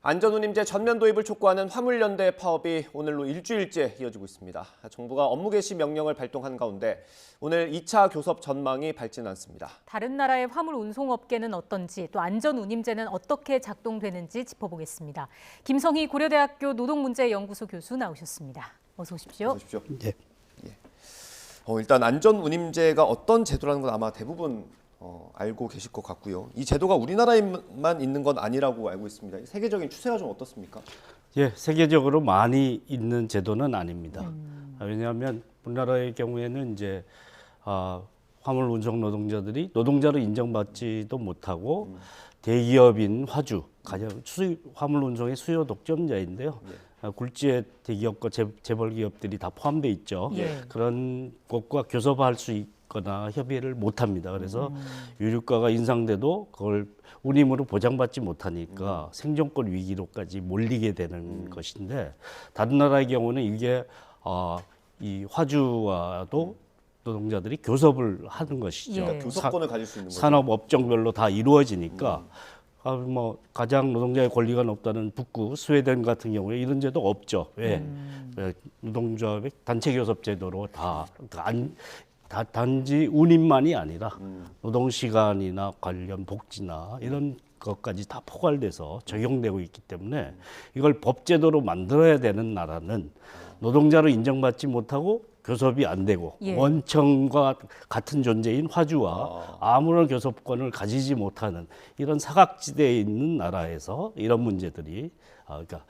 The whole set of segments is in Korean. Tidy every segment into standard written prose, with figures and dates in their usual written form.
안전운임제 전면 도입을 촉구하는 화물연대 파업이 오늘로 일주일째 이어지고 있습니다. 정부가 업무 개시 명령을 발동한 가운데 오늘 2차 교섭 전망이 밝지는 않습니다. 다른 나라의 화물 운송업계는 어떤지, 또 안전운임제는 어떻게 작동되는지 짚어보겠습니다. 김성희 고려대학교 노동문제연구소 교수 나오셨습니다. 어서 오십시오. 어서 오십시오. 네. 일단 안전운임제가 어떤 제도라는 건 아마 대부분 알고 계실 것 같고요. 이 제도가 우리나라에만 있는 건 아니라고 알고 있습니다. 세계적인 추세가 좀 어떻습니까? 예, 세계적으로 많이 있는 제도는 아닙니다. 왜냐하면 우리나라의 경우에는 이제 화물 운송 노동자들이 노동자로 인정받지도 못하고 대기업인 화주, 가장 화물 운송의 수요 독점자인데요. 굴지의 대기업과 재벌 기업들이 다 포함돼 있죠. 예. 그런 곳과 교섭할 수 있거나 협의를 못합니다. 그래서 유류가가 인상돼도 그걸 운임으로 보장받지 못하니까 생존권 위기로까지 몰리게 되는 것인데, 다른 나라의 경우는 이게 이 화주와도 노동자들이 교섭을 하는 것이죠. 예. 교섭권을 가질 수 있는 거죠. 산업 업종별로 다 이루어지니까 가장 노동자의 권리가 높다는 북구 스웨덴 같은 경우에 이런 제도 없죠. 왜? 노동조합의 단체 교섭 제도로 단지 운임만이 아니라 노동 시간이나 관련 복지나 이런 것까지 다 포괄돼서 적용되고 있기 때문에 이걸 법제도로 만들어야 되는 나라는 노동자로 인정받지 못하고 교섭이 안 되고 예. 원청과 같은 존재인 화주와 아무런 교섭권을 가지지 못하는 이런 사각지대에 있는 나라에서 이런 문제들이 그러니까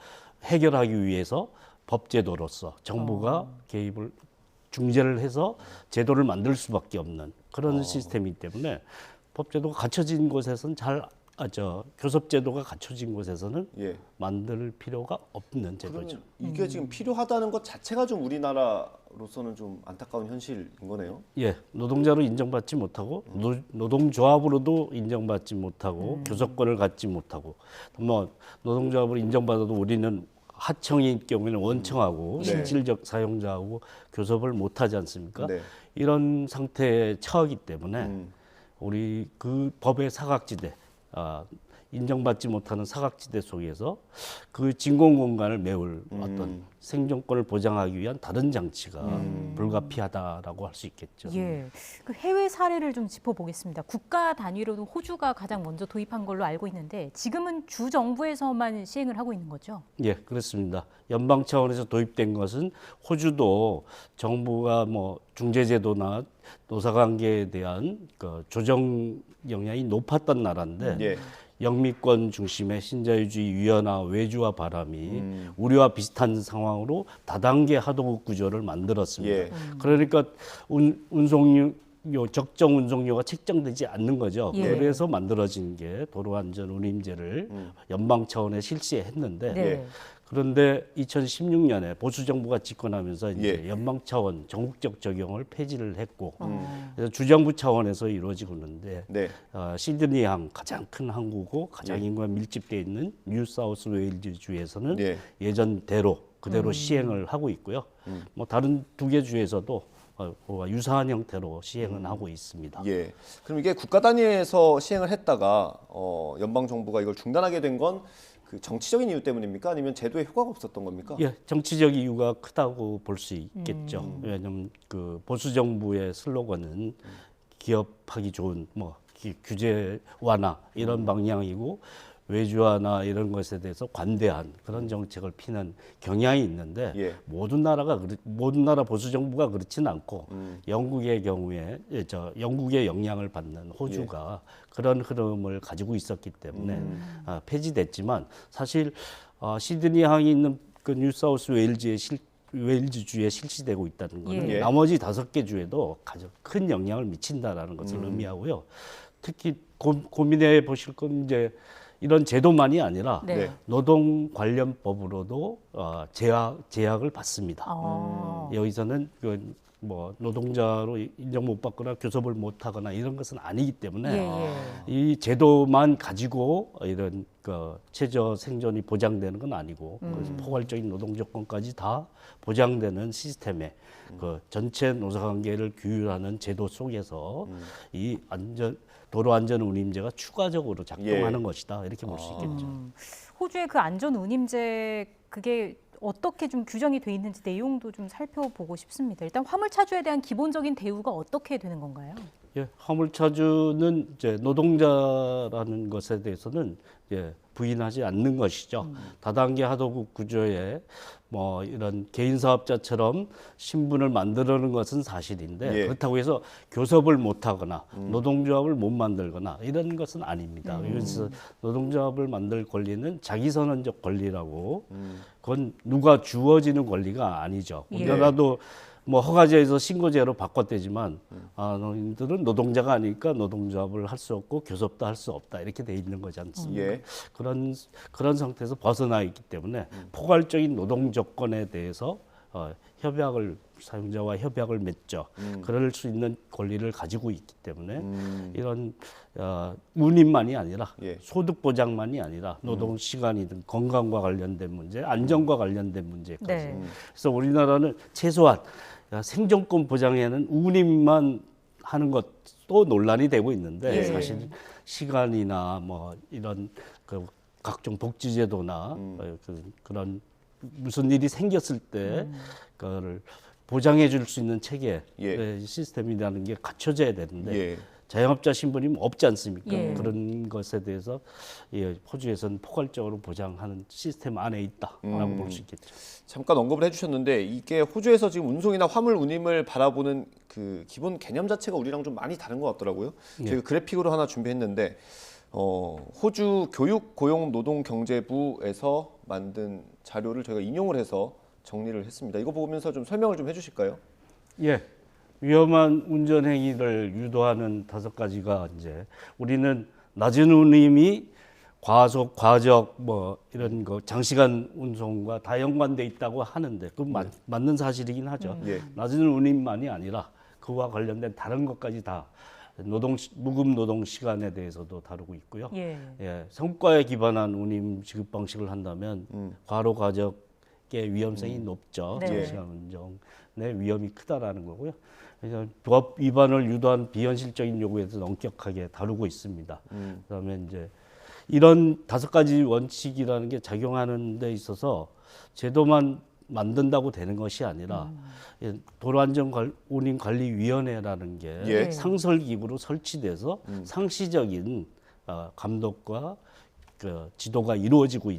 해결하기 위해서 법제도로서 정부가 개입을 중재를 해서 제도를 만들 수밖에 없는 그런 시스템이기 때문에 법제도가 갖춰진 곳에서는 교섭제도가 갖춰진 곳에서는 예. 만들 필요가 없는 제도죠. 그러면 이게 지금 필요하다는 것 자체가 좀 우리나라로서는 좀 안타까운 현실인 거네요. 예, 노동자로 인정받지 못하고 노동조합으로도 인정받지 못하고 교섭권을 갖지 못하고 노동조합으로 인정받아도 우리는 하청인 경우에는 원청하고 네. 실질적 사용자하고 교섭을 못하지 않습니까? 네. 이런 상태에 처하기 때문에 우리 그 법의 사각지대, 인정받지 못하는 사각지대 속에서 그 진공 공간을 메울 어떤 생존권을 보장하기 위한 다른 장치가 불가피하다라고 할 수 있겠죠. 예, 그 해외 사례를 좀 짚어보겠습니다. 국가 단위로도 호주가 가장 먼저 도입한 걸로 알고 있는데 지금은 주 정부에서만 시행을 하고 있는 거죠? 예, 그렇습니다. 연방 차원에서 도입된 것은 호주도 정부가 중재제도나 노사관계에 대한 그 조정 영향이 높았던 나라인데 예. 영미권 중심의 신자유주의 위헌화 외주화 바람이 우리와 비슷한 상황으로 다단계 하도급 구조를 만들었습니다. 예. 그러니까 적정 운송료가 책정되지 않는 거죠. 예. 그래서 만들어진 게 도로안전운임제를 연방 차원에 실시했는데 네. 그런데 2016년에 보수 정부가 집권하면서 이제 예. 연방 차원 전국적 적용을 폐지를 했고 그래서 주정부 차원에서 이루어지고 있는데 네. 시드니항 가장 큰 항구고 가장 인구가 밀집되어 있는 뉴사우스 웨일즈 주에서는 예. 예전대로 그대로 시행을 하고 있고요. 다른 두 개 주에서도 유사한 형태로 시행은 하고 있습니다. 예. 그럼 이게 국가 단위에서 시행을 했다가 연방 정부가 이걸 중단하게 된 건 그 정치적인 이유 때문입니까? 아니면 제도에 효과가 없었던 겁니까? 예, 정치적 이유가 크다고 볼 수 있겠죠. 왜냐하면 그 보수 정부의 슬로건은 기업하기 좋은 규제 완화 이런 방향이고 외주화나 이런 것에 대해서 관대한 그런 정책을 피는 경향이 있는데 예. 모든 나라 보수 정부가 그렇지는 않고 영국의 경우에 영국의 영향을 받는 호주가 그런 흐름을 가지고 있었기 때문에 폐지됐지만 사실 시드니항이 있는 그 뉴사우스 웨일즈주에 실시되고 있다는 것은 예. 나머지 5개 주에도 가장 큰 영향을 미친다라는 것을 의미하고요. 특히 고민해 보실 건 이제 이런 제도만이 아니라 네. 노동 관련 법으로도 제약을 받습니다. 여기서는 노동자로 인정 못 받거나 교섭을 못 하거나 이런 것은 아니기 때문에 예. 이 제도만 가지고 이런 최저 생존이 보장되는 건 아니고 그래서 포괄적인 노동 조건까지 다 보장되는 시스템에 그 전체 노사관계를 규율하는 제도 속에서 이 도로안전운임제가 추가적으로 작동하는 것이다 이렇게 볼 수 있겠죠. 호주의 그 안전 운임제 그게 어떻게 좀 규정이 돼 있는지 내용도 좀 살펴보고 싶습니다. 일단 화물 차주에 대한 기본적인 대우가 어떻게 되는 건가요? 예, 화물차주는 이제 노동자라는 것에 대해서는 부인하지 않는 것이죠. 다단계 하도급 구조에 뭐 이런 개인 사업자처럼 신분을 만들어는 것은 사실인데 예. 그렇다고 해서 교섭을 못하거나 노동조합을 못 만들거나 이런 것은 아닙니다. 그래서 노동조합을 만들 권리는 자기선언적 권리라고 그건 누가 주어지는 권리가 아니죠. 예. 우리나라도 뭐 허가제에서 신고제로 바꿨대지만 너희들은 노동자가 아니니까 노동조합을 할 수 없고 교섭도 할 수 없다 이렇게 돼 있는 거지 않습니까? 예. 그런 상태에서 벗어나 있기 때문에 포괄적인 노동 조건에 대해서 사용자와 협약을 맺죠. 그럴 수 있는 권리를 가지고 있기 때문에 이런 운임만이 아니라 예. 소득 보장만이 아니라 노동 시간이든 건강과 관련된 문제, 안전과 관련된 문제까지. 네. 그래서 우리나라는 최소한 생존권 보장에는 운임만 하는 것도 논란이 되고 있는데 예. 사실 시간이나 뭐 이런 그 각종 복지제도나 그런 무슨 일이 생겼을 때 그거를 보장해 줄 수 있는 체계 예. 시스템이라는 게 갖춰져야 되는데 예. 자영업자 신분이 없지 않습니까? 예. 그런 것에 대해서 호주에서는 포괄적으로 보장하는 시스템 안에 있다라고 볼 수 있겠죠. 잠깐 언급을 해주셨는데 이게 호주에서 지금 운송이나 화물 운임을 바라보는 그 기본 개념 자체가 우리랑 좀 많이 다른 것 같더라고요. 저희가 그래픽으로 하나 준비했는데 호주 교육고용노동경제부에서 만든 자료를 저희가 인용을 해서 정리를 했습니다. 이거 보면서 좀 설명을 좀 해주실까요? 예. 위험한 운전 행위를 유도하는 5가지가 이제 우리는 낮은 운임이 과속, 과적 뭐 이런 거 장시간 운송과 다 연관돼 있다고 하는데 그 맞는 사실이긴 하죠. 예. 낮은 운임만이 아니라 그와 관련된 다른 것까지 다 무급 노동 시간에 대해서도 다루고 있고요. 예. 성과에 기반한 운임 지급 방식을 한다면 과로 과적의 위험성이 높죠. 네. 장시간 운전의 위험이 크다라는 거고요. 그래서 법 위반을 유도한 비현실적인 요구에 대해서 엄격하게 다루고 있습니다. 그다음에 이제 이런 5가지 원칙이라는 게 작용하는 데 있어서 제도만 만든다고 되는 것이 아니라 도로안전운임관리위원회라는 게 예. 상설기구로 설치돼서 상시적인 감독과 그 지도가 이루어지고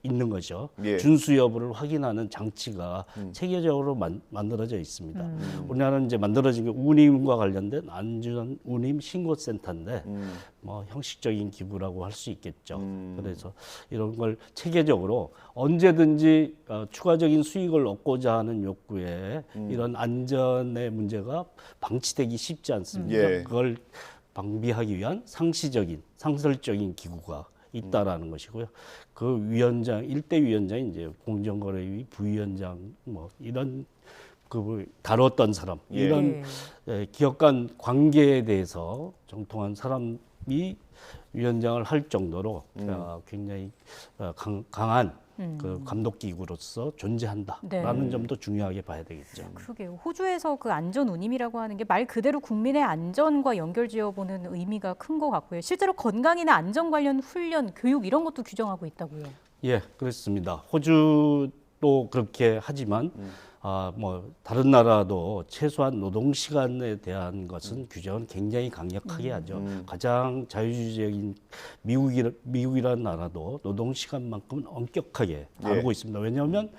있는 거죠. 예. 준수 여부를 확인하는 장치가 체계적으로 만들어져 있습니다. 우리나라는 이제 만들어진 게 운임과 관련된 안전 운임 신고센터인데 뭐 형식적인 기구라고 할 수 있겠죠. 그래서 이런 걸 체계적으로 언제든지 추가적인 수익을 얻고자 하는 욕구에 이런 안전의 문제가 방치되기 쉽지 않습니다. 예. 그걸 방비하기 위한 상설적인 기구가 있다라는 것이고요. 그 위원장, 1대 위원장이 이제 공정거래위 부위원장 뭐 이런 그 다뤘던 사람 예. 이런 기업 간 관계에 대해서 정통한 사람이 위원장을 할 정도로 굉장히 강한 그 감독기구로서 존재한다라는 네. 점도 중요하게 봐야 되겠죠. 그러게요. 호주에서 그 안전 운임이라고 하는 게 말 그대로 국민의 안전과 연결지어보는 의미가 큰 것 같고요. 실제로 건강이나 안전 관련 훈련, 교육 이런 것도 규정하고 있다고요. 예, 그렇습니다. 호주도 그렇게 하지만 뭐 다른 나라도 최소한 노동 시간에 대한 것은 규정은 굉장히 강력하게 하죠. 가장 자유주의적인 미국이라는 나라도 노동 시간만큼은 엄격하게 다루고 있습니다. 왜냐하면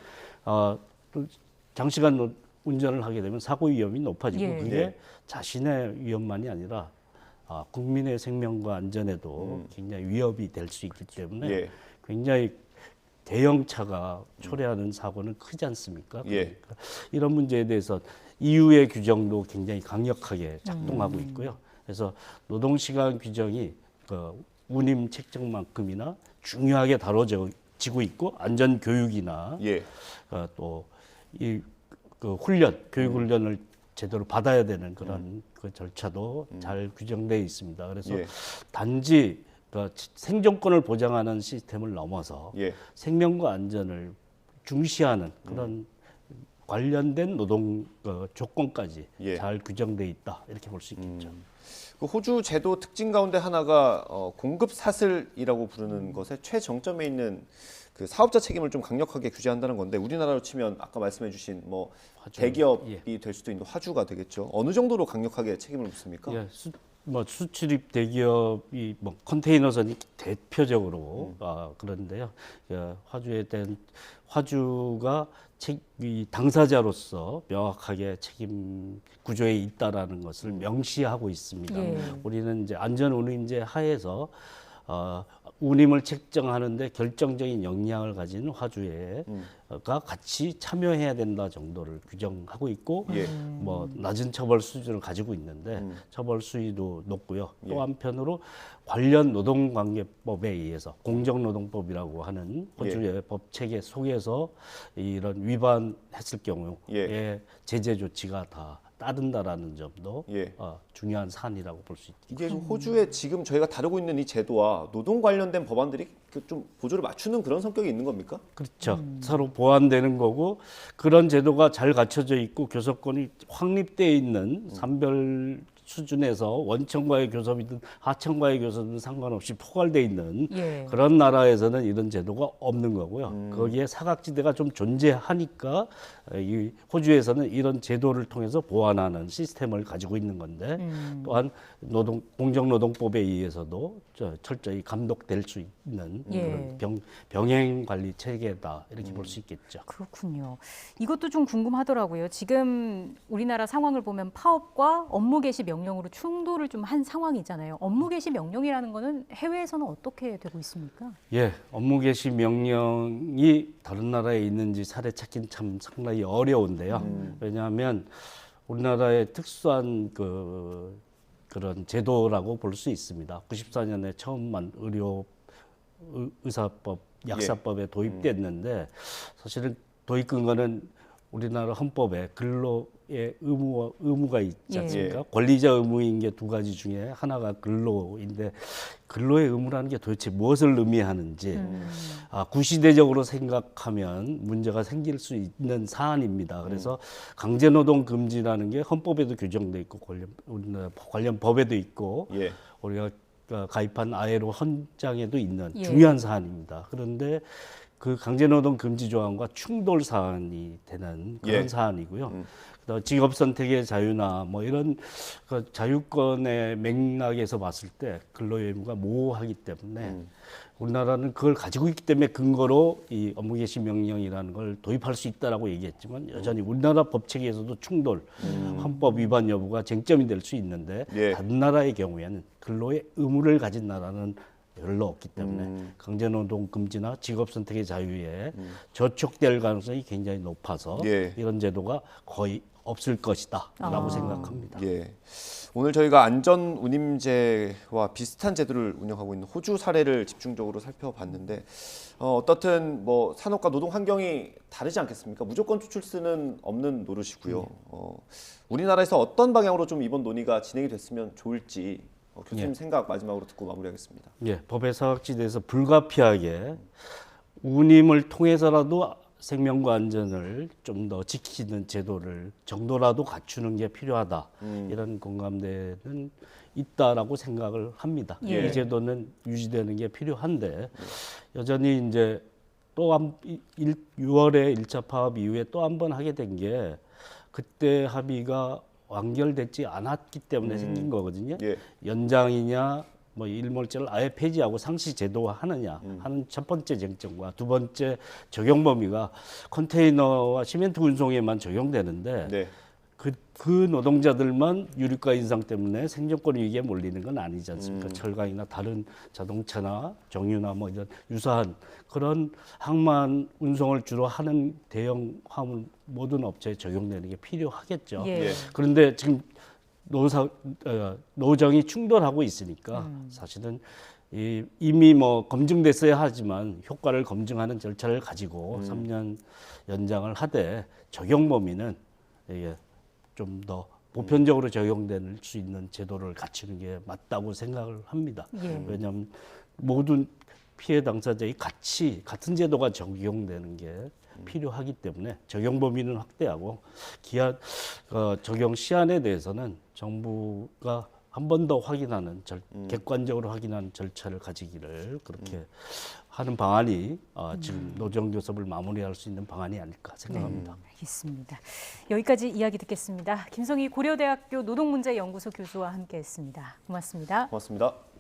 장시간 운전을 하게 되면 사고 위험이 높아지고 예. 그게 예. 자신의 위험만이 아니라 국민의 생명과 안전에도 굉장히 위협이 될 수 있기 때문에 예. 굉장히 대형차가 초래하는 사고는 크지 않습니까? 예. 그러니까 이런 문제에 대해서 EU의 규정도 굉장히 강력하게 작동하고 있고요. 그래서 노동시간 규정이 그 운임 책정만큼이나 중요하게 다뤄지고 있고 안전 교육이나 예. 또 이 그 교육 훈련을 제대로 받아야 되는 그런 그 절차도 잘 규정되어 있습니다. 그래서 예. 단지 그 생존권을 보장하는 시스템을 넘어서 예. 생명과 안전을 중시하는 그런 관련된 노동 조건까지 예. 잘 규정돼 있다 이렇게 볼 수 있겠죠. 그 호주 제도 특징 가운데 하나가 공급 사슬이라고 부르는 것의 최정점에 있는 그 사업자 책임을 좀 강력하게 규제한다는 건데 우리나라로 치면 아까 말씀해주신 뭐 화주. 대기업이 될 수도 있는 화주가 되겠죠. 어느 정도로 강력하게 책임을 묻습니까? 예, 수출입 대기업이 뭐 컨테이너선이 대표적으로 그런데요. 예, 화주에 대한 화주가 이 당사자로서 명확하게 책임 구조에 있다라는 것을 명시하고 있습니다. 예. 우리는 이제 안전운임제 하에서 운임을 책정하는데 결정적인 역량을 가진 화주가 같이 참여해야 된다 정도를 규정하고 있고 예. 뭐 낮은 처벌 수준을 가지고 있는데 처벌 수위도 높고요. 또 예. 한편으로 관련 노동관계법에 의해서 공정노동법이라고 하는 호주의 법 체계 속에서 이런 위반했을 경우에 예. 제재 조치가 다 따른다라는 점도 예. 중요한 사안이라고 볼 수 있겠죠. 이게 호주의 지금 저희가 다루고 있는 이 제도와 노동 관련된 법안들이 좀 보조를 맞추는 그런 성격이 있는 겁니까? 그렇죠. 서로 보완되는 거고 그런 제도가 잘 갖춰져 있고 교섭권이 확립되어 있는 산별 수준에서 원청과의 교섭이든 하청과의 교섭이든 상관없이 포괄되어 있는 예. 그런 나라에서는 이런 제도가 없는 거고요. 거기에 사각지대가 좀 존재하니까 이 호주에서는 이런 제도를 통해서 보완하는 시스템을 가지고 있는 건데 또한 공정노동법에 의해서도 철저히 감독될 수 있는 예. 그런 병행 관리 체계다 이렇게 볼 수 있겠죠. 그렇군요. 이것도 좀 궁금하더라고요. 지금 우리나라 상황을 보면 파업과 업무 개시 명령으로 충돌을 좀 한 상황이잖아요. 업무 개시 명령이라는 거는 해외에서는 어떻게 되고 있습니까? 예, 업무 개시 명령이 다른 나라에 있는지 사례 찾기는 참 상당히 어려운데요. 왜냐하면 우리나라의 특수한 그런 제도라고 볼 수 있습니다. 94년에 처음만 의사법, 약사법에 도입됐는데 사실은 도입 근거는 우리나라 헌법에 근로의 의무가 있지 않습니까? 예. 권리자 의무인 게 두 가지 중에 하나가 근로인데 근로의 의무라는 게 도대체 무엇을 의미하는지 구시대적으로 생각하면 문제가 생길 수 있는 사안입니다. 그래서 강제노동 금지라는 게 헌법에도 규정돼 있고 관련 법에도 있고 예. 우리가 가입한 아이로 헌장에도 있는 예. 중요한 사안입니다. 그런데 그 강제노동 금지 조항과 충돌 사안이 되는 그런 예. 사안이고요. 그다음 직업 선택의 자유나 뭐 이런 그 자유권의 맥락에서 봤을 때 근로의 의무가 모호하기 때문에 우리나라는 그걸 가지고 있기 때문에 근거로 이 업무 개시 명령이라는 걸 도입할 수 있다라고 얘기했지만 여전히 우리나라 법 체계에서도 충돌, 헌법 위반 여부가 쟁점이 될 수 있는데 예. 다른 나라의 경우에는 근로의 의무를 가진 나라는 별로 없기 때문에 강제노동 금지나 직업 선택의 자유에 저촉될 가능성이 굉장히 높아서 예. 이런 제도가 거의 없을 것이다라고 생각합니다. 예. 오늘 저희가 안전운임제와 비슷한 제도를 운영하고 있는 호주 사례를 집중적으로 살펴봤는데 어떻든 뭐 산업과 노동 환경이 다르지 않겠습니까? 무조건 추출수는 없는 노릇이고요. 우리나라에서 어떤 방향으로 좀 이번 논의가 진행이 됐으면 좋을지 교수님 생각 마지막으로 듣고 마무리하겠습니다. 예, 법의 사각지대에서 불가피하게 운임을 통해서라도 생명과 안전을 좀 더 지키는 제도를 정도라도 갖추는 게 필요하다. 이런 공감대는 있다라고 생각을 합니다. 예. 이 제도는 유지되는 게 필요한데 여전히 이제 또 6월에 1차 파업 이후에 또 한 번 하게 된 게 그때 합의가 완결되지 않았기 때문에 생긴 거거든요. 예. 연장이냐 뭐 일몰제를 아예 폐지하고 상시 제도화하느냐 하는 첫 번째 쟁점과 두 번째 적용 범위가 컨테이너와 시멘트 운송에만 적용되는데 네. 그 노동자들만 유류가 인상 때문에 생존권 위기에 몰리는 건 아니지 않습니까? 철강이나 다른 자동차나 정유나 뭐 이런 유사한 그런 항만 운송을 주로 하는 대형 화물 모든 업체에 적용되는 게 필요하겠죠. 예. 예. 그런데 지금 노정이 충돌하고 있으니까 사실은 이미 뭐 검증됐어야 하지만 효과를 검증하는 절차를 가지고 3년 연장을 하되 적용 범위는 좀 더 보편적으로 적용될 수 있는 제도를 갖추는 게 맞다고 생각을 합니다. 예. 왜냐하면 모든 피해 당사자의 같은 제도가 적용되는 게 필요하기 때문에 적용 범위는 확대하고 적용 시한에 대해서는 정부가 한 번 더 확인하는 객관적으로 확인하는 절차를 가지기를 그렇게 하는 방안이 지금 노정교섭을 마무리할 수 있는 방안이 아닐까 생각합니다. 알겠습니다. 여기까지 이야기 듣겠습니다. 김성희 고려대학교 노동문제연구소 교수와 함께했습니다. 고맙습니다. 고맙습니다.